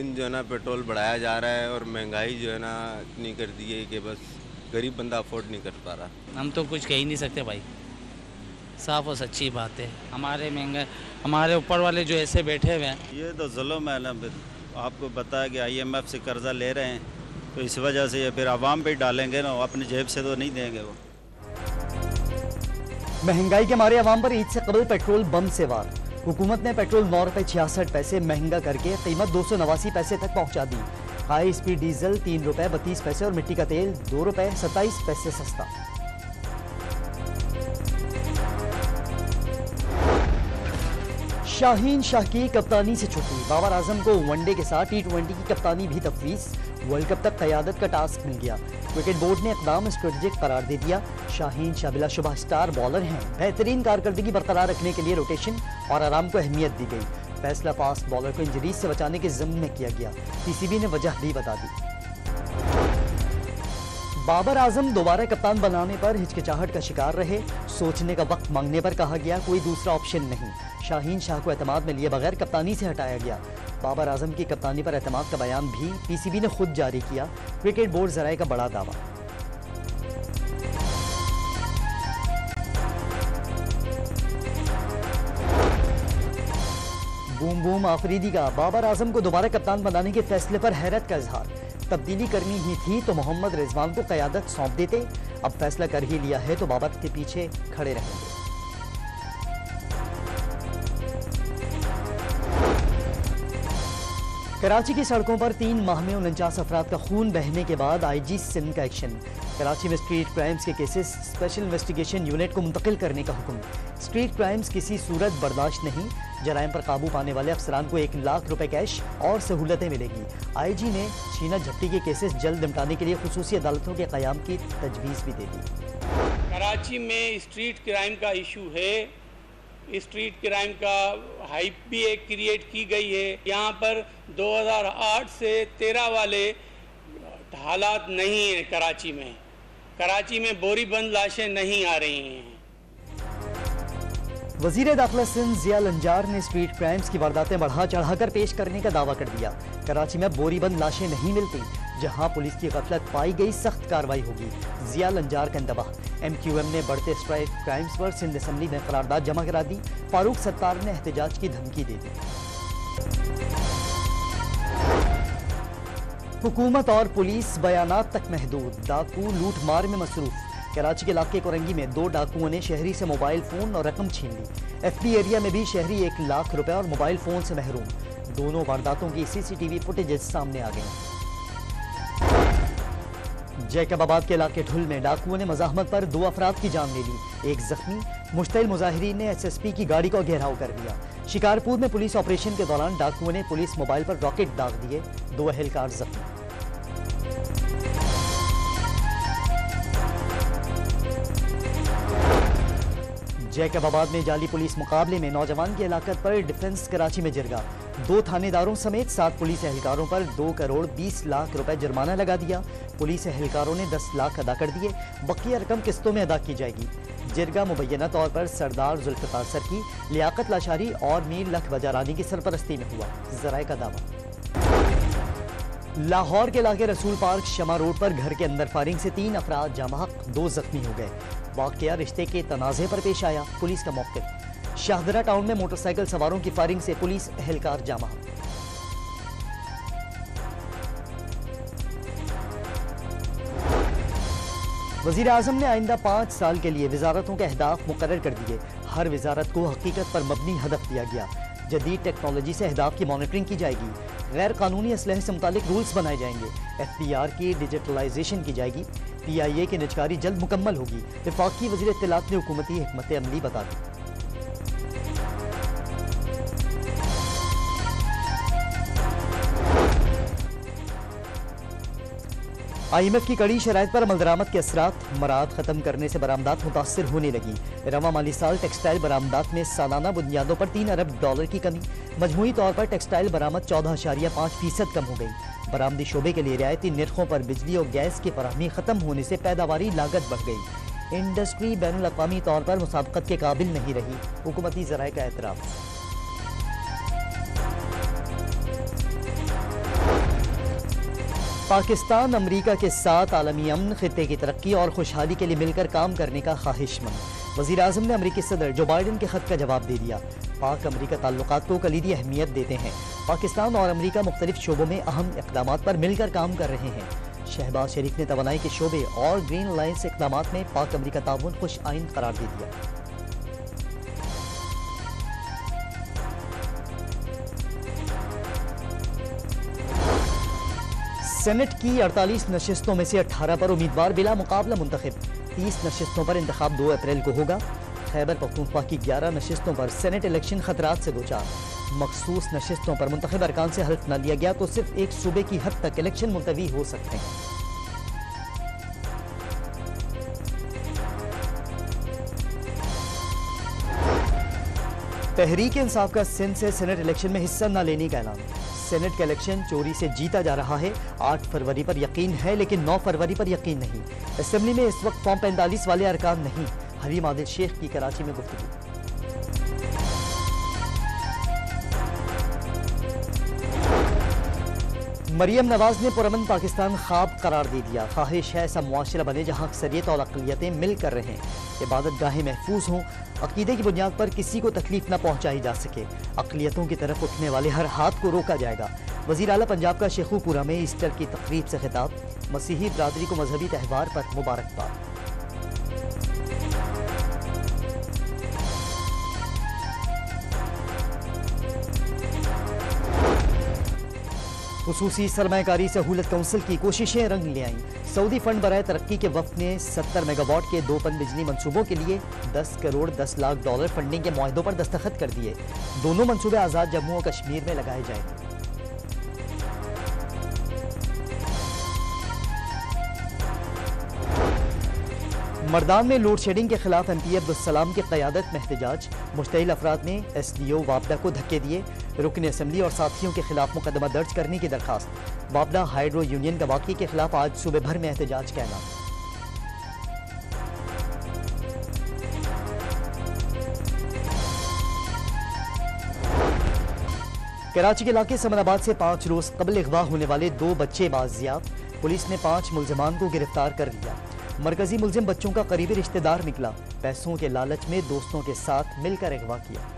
दिन जो है ना पेट्रोल बढ़ाया जा रहा है और महंगाई जो है ना इतनी कर दी है कि बस गरीब बंदा अफोर्ड नहीं कर पा रहा। हम तो कुछ कह ही नहीं सकते भाई, साफ और सच्ची बात है। हमारे महंगे, हमारे ऊपर वाले जो ऐसे बैठे हुए हैं, ये तो जुल्म है ना। फिर आपको पता है कि IMF से कर्जा ले रहे हैं, तो इस वजह से ये फिर आवाम पे डालेंगे ना, अपनी जेब से तो नहीं देंगे वो। महंगाई के मारे आवाम पर ईद से कबल पेट्रोल बम से वार। हुकूमत ने पेट्रोल 9 रुपए 66 पैसे महंगा करके कीमत 289 पैसे तक पहुंचा दी। हाई स्पीड डीजल 3 रुपए 32 पैसे और मिट्टी का तेल 2 रुपए 27 पैसे सस्ता। शाहीन शाह की कप्तानी से छुट्टी। बाबर आजम को वनडे के साथ T20 की कप्तानी भी तफवीज। वर्ल्ड कप तक क़यादत का टास्क मिल गया। क्रिकेट बोर्ड ने इक़दाम स्ट्रेटेजिक करार दे दिया। शाहीन शाह बिलाशुबह स्टार बॉलर हैं। बेहतरीन कारकर्दगी बरकरार रखने के लिए रोटेशन और आराम को अहमियत दी गई। फैसला फास्ट बॉलर को इंजरीज से बचाने के ज़िम्न में किया गया। PCB ने वजह भी बता दी। बाबर आजम दोबारा कप्तान बनाने पर हिचकिचाहट का शिकार रहे। सोचने का वक्त मांगने पर कहा गया कोई दूसरा ऑप्शन नहीं। शाहीन शाह को एतमाद में लिए बगैर कप्तानी से हटाया गया। बाबर आजम की कप्तानी पर एतमाद का बयान भी PCB ने खुद जारी किया। क्रिकेट बोर्ड जराए का बड़ा दावा। बूम बूम आफरीदी का बाबर आजम को दोबारा कप्तान बनाने के फैसले पर हैरत का इजहार। तब्दीली करनी ही थी तो मोहम्मद रिजवान को क़यादत सौंप देते। अब फैसला कर ही लिया है तो बाबर के पीछे खड़े रहेंगे। कराची की सड़कों पर 3 माह में 49 अफराद का खून बहने के बाद IG सिंध का एक्शन। कराची में स्ट्रीट क्राइम्स के केसेस स्पेशल इन्वेस्टिगेशन यूनिट को मुंतकिल करने का हुक्म। स्ट्रीट क्राइम्स किसी सूरत बर्दाश्त नहीं। जराइम पर काबू पाने वाले अफसरान को 1 लाख रुपए कैश और सहूलतें मिलेगी। IG ने छीना झपटी के केसेस जल्द निपटाने के लिए खुसूसी अदालतों के क़याम की तजवीज़ भी दे दी। कराची में स्ट्रीट क्राइम का इशू है। स्ट्रीट क्राइम का हाइप भी एक क्रिएट की गई है। यहाँ पर 2008 से 13 वाले हालात नहीं हैं। कराची में बोरीबंद लाशें नहीं आ रही हैं। वज़ीर दाखिला सिंध ज़िया लंजार ने स्ट्रीट क्राइम्स की वारदातें बढ़ा चढ़ाकर पेश करने का दावा कर दिया। कराची में बोरीबंद लाशें नहीं मिलती। जहां पुलिस की गफलत पाई गई सख्त कार्रवाई होगी। ज़िया लंजार का इंतबाह। MQM ने बढ़ते स्ट्रीट क्राइम्स पर सिंध असम्बली में करारदाद जमा करा दी। फारूक सत्तार ने एहतजाज की धमकी दे दी। हुकूमत और पुलिस बयानात तक महदूद। डाकू लूट मार में मसरूफ। कराची के इलाके कोरंगी में 2 डाकुओं ने शहरी से मोबाइल फोन और रकम छीन ली। FB एरिया में भी शहरी 1 लाख रुपए और मोबाइल फोन से महरूम। दोनों वारदातों की CCTV फुटेजेस सामने आ गई। जैकबाबाद के इलाके ढुल में डाकुओं ने मज़ाहमत पर 2 अफराद की जान ले ली। 1 जख्मी। मुश्तइल मुजाहिरीन ने SSP की गाड़ी को घेराव कर दिया। शिकारपुर में पुलिस ऑपरेशन के दौरान डाकुओं ने पुलिस मोबाइल पर रॉकेट दाग दिए। 2 अहलकार जख्मी। जैकबाबाद में जाली पुलिस मुकाबले में नौजवान की हलाकत पर डिफेंस कराची में जिरगा। 2 थानेदारों समेत 7 पुलिस एहलकारों पर 2 करोड़ 20 लाख रुपए जुर्माना लगा दिया। पुलिस एहलकारों ने 10 लाख अदा कर दिए। बकिया रकम किस्तों में अदा की जाएगी। जिरगा मुबैना तौर पर सरदार जुल्फ़िकार सर की, लियाकत लाशारी और मीर लख बजारानी की सरपरस्ती में हुआ। जराए का दावा। लाहौर के इलाके रसूल पार्क शमा रोड पर घर के अंदर फायरिंग से 3 अफराद जामहक 2 जख्मी हो गए। वाकया रिश्ते के तनाज़े पर पेश आया। पुलिस का मौक़िफ़। शाहदरा टाउन में मोटरसाइकिल सवारों की फायरिंग से पुलिस एहलकार जामहक। वज़ीर आज़म ने आइंदा 5 साल के लिए वज़ारतों के अहदाफ मुकर्रर कर दिए। हर वज़ारत को हकीकत पर मबनी हदफ दिया गया। जदीद टेक्नोलॉजी से अहदाफ की मॉनिटरिंग की जाएगी। गैर कानूनी असलहे से मुतालिक रूल्स बनाए जाएंगे। FPR की डिजिटलाइजेशन की जाएगी। PIA की निजकारी जल्द मुकम्मल होगी। वफाकी वज़ीर इत्तलात ने हुकूमती हिकमत अमली बता दी। IMF की कड़ी शराइत पर अमलदरामद के असरात। मराद खत्म करने से बरामदात मुतासर होने लगी। रवा माली साल टेक्सटाइल बरामदात में सालाना बुनियादों पर $3 अरब की कमी। मजमूई तौर पर टेक्सटाइल बरामद 14.5% कम हो गई। बरामदी शोबे के लिए रियायती निर्खों पर बिजली और गैस की फराहमी खत्म होने से पैदावारी लागत बढ़ गई। इंडस्ट्री बैनुल अक़वामी तौर पर मुसाबकत के काबिल नहीं रही। हुकूमती ज़राए का एतराफ़। पाकिस्तान अमरीका के साथ आलमी अमन, खित्ते की तरक्की और खुशहाली के लिए मिलकर काम करने का ख्वाहिशमंद। वज़ीर आज़म ने अमरीकी सदर जो बाइडन के खत का जवाब दे दिया। पाक अमरीका ताल्लुकात को कलीदी अहमियत देते हैं। पाकिस्तान और अमरीका मुख्तलिफ शोबों में अहम इक़दामात पर मिलकर काम कर रहे हैं। शहबाज शरीफ ने तवानाई के शोबे और ग्रीन लाइन्स इक़दामात में पाक अमरीका ताउन खुश आइन करार दे दिया। सेनेट की 48 नशिस्तों में से 18 पर उम्मीदवार बिला मुकाबला मुंतखब। 30 नशिस्तों पर इंतखाब 2 अप्रैल को होगा। खैबर पख्तूनख्वा की 11 नशिस्तों पर सेनेट इलेक्शन खतरात से दो चार। मखसूस नशिस्तों पर मुंतखब अरकान से हल्फ न लिया गया तो सिर्फ एक सूबे की हद तक इलेक्शन मुलतवी हो सकते हैं। तहरीक इंसाफ का सिंध से सेनेट इलेक्शन में हिस्सा न लेने का ऐलान। सेनेट का इलेक्शन चोरी से जीता जा रहा है। 8 फरवरी पर यकीन है लेकिन 9 फरवरी पर यकीन नहीं। असेंबली में इस वक्त फॉर्म 45 वाले अरकान नहीं। हलीम आदिल शेख की कराची में गुफ्तगू। मरियम नवाज ने पुरअमन पाकिस्तान ख्वाब करार दे दिया। ख्वाहिश है ऐसा मुआशरा बने जहां अक्सरियत और अक़लियतें मिल कर रहें, इबादत गाहें महफूज हों, अकीदे की बुनियाद पर किसी को तकलीफ न पहुंचाई जा सके। अक़लियतों की तरफ उठने वाले हर हाथ को रोका जाएगा। वज़ीर आला पंजाब का शेखुपुरा में ईस्टर की तकरीब से खिताब। मसीही बरादरी को मजहबी त्यौहार पर मुबारकबाद। खुसूसी सरमायाकारी सहूलत काउंसिल की कोशिशें रंग ले आईं। सऊदी फंड बराए तरक्की के वफ्द ने 70 मेगावाट के 2 पन बिजली मंसूबों के लिए 10 करोड़ 10 लाख डॉलर फंडिंग के मुआहदों पर दस्तखत कर दिए। दोनों मंसूबे आज़ाद जम्मू और कश्मीर में लगाए जाएंगे। मर्दान में लोड शेडिंग के खिलाफ MP अब्दुल-सलाम की क़यादत में एहतजाज। मुश्तइल अफराद ने SDO वापडा को धक्के दिए। रुकन असम्बली और साथियों के खिलाफ मुकदमा दर्ज करने की दरखास्त। वापडा हाइड्रो यूनियन का वाक़ई के खिलाफ आज सूबे भर में एहतजाज का ऐलान। कराची के इलाके समनाबाद से 5 रोज कबल अगवा होने वाले 2 बच्चे बाजियाब। पुलिस ने 5 मुल्जिमान को गिरफ्तार कर लिया। मरकजी मुल्जिम बच्चों का करीबी रिश्तेदार निकला। पैसों के लालच में दोस्तों के साथ मिलकर अगवा किया।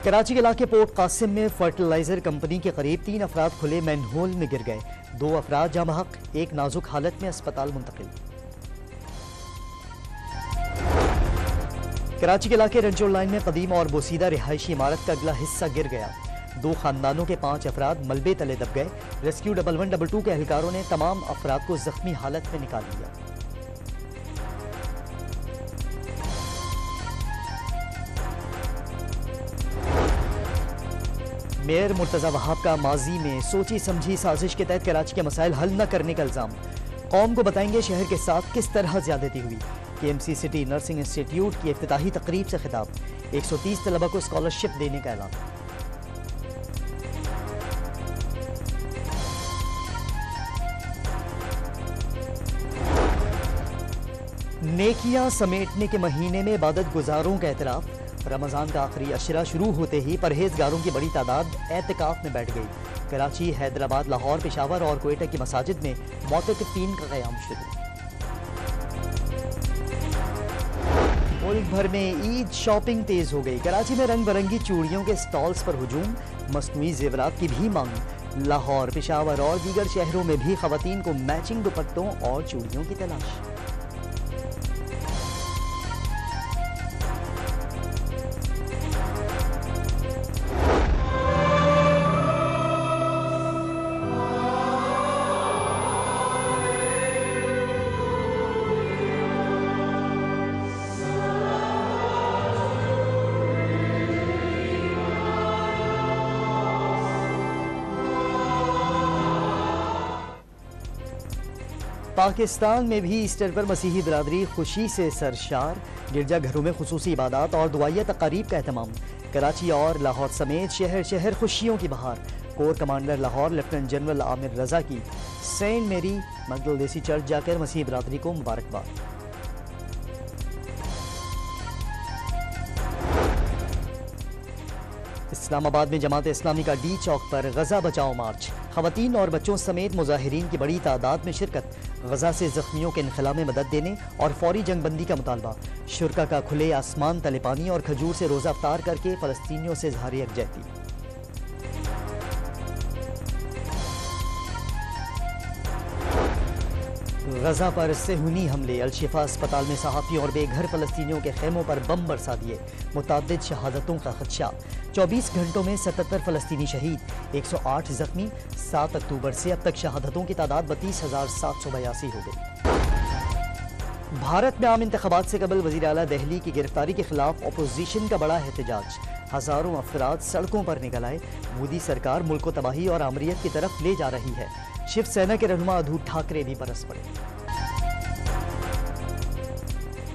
कराची के इलाके पोर्ट कासिम में फर्टिलाइजर कंपनी के करीब 3 अफराद खुले मैनहोल में गिर गए। 2 अफराद जाँ बहक, एक नाजुक हालत में अस्पताल मुंतकिल। कराची के इलाके रंचोर लाइन में कदीम और बोसीदा रिहायशी इमारत का अगला हिस्सा गिर गया। 2 खानदानों के 5 अफराद मलबे तले दब गए। रेस्क्यू 1122 के एहलकारों ने तमाम अफराद को जख्मी हालत में निकाल लिया। मेयर मुर्तजा वहाब का माजी में सोची समझी साजिश के तहत कराची के मसाइल हल न करने का इल्जाम। कौम को बताएंगे शहर के साथ किस तरह ज्यादती हुई। KMC सिटी नर्सिंग इंस्टीट्यूट की इफ्तिताही तकरीब से खिताब। 130 तलबा को स्कॉलरशिप देने का ऐलान। नेकियां समेटने के महीने में इबादत गुजारों का एतराफ। रमजान का आखिरी अशरा शुरू होते ही परहेजगारों की बड़ी तादाद एतकाफ में बैठ गई। कराची, हैदराबाद, लाहौर, पेशावर और कोयटा की मसाजिद में मोतकिफीन का क़याम शुरू। मुल्क भर में ईद शॉपिंग तेज हो गई। कराची में रंग बिरंगी चूड़ियों के स्टॉल्स पर हुजूम। मस्नूई जेवरात की भी मांग। लाहौर, पेशावर और दीगर शहरों में भी खवातीन को मैचिंग दुपट्टों और चूड़ियों की तलाश। पाकिस्तान में भी ईस्टर पर मसीही बिरादरी खुशी से सरशार। गिरजाघरों में खुसूसी इबादत और दुआया तकारीब का एहतमाम। कराची और लाहौर समेत शहर शहर खुशियों की बहार। Core commander Lahore lieutenant general Aamir Raza की सेंट मेरी मगदल चर्च जाकर मसीही बिरादरी को मुबारकबाद। इस्लामाबाद में जमात इस्लामी का डी चौक पर गजा बचाओ मार्च, खवातीन और बच्चों समेत मुजाहिरीन की बड़ी तादाद में शिरकत, गजा से जख्मियों के इनखला में मदद देने और फौरी जंगबंदी का मुतालबा, शुरका का खुले आसमान तले पानी और खजूर से रोज़ा अफ्तार करके फ़लस्तीनियों से इज़हार यकजहती। गजा पर सेहूनी हमले, अल-शिफा अस्पताल में सहाफ़ियों और बेघर फ़लस्तीनियों के खेमों पर बम बरसा दिए, मुतअद्दिद शहादतों का खदशा, 24 घंटों में 77 फ़लस्तीनी शहीद, 108 जख्मी। 7 अक्टूबर से अब तक शहादतों की तादाद 32,782 हो गई। भारत में आम इंतखाबात से कबल वज़ीर आला दहली की गिरफ्तारी के खिलाफ अपोजिशन का बड़ा एहतजाज, हज़ारों अफराद सड़कों पर निकल आए। मोदी सरकार मुल्क को तबाही और आमरीत की तरफ ले जा रही है। शिवसेना के रहनुमा उद्धव ठाकरे भी बरस पड़े।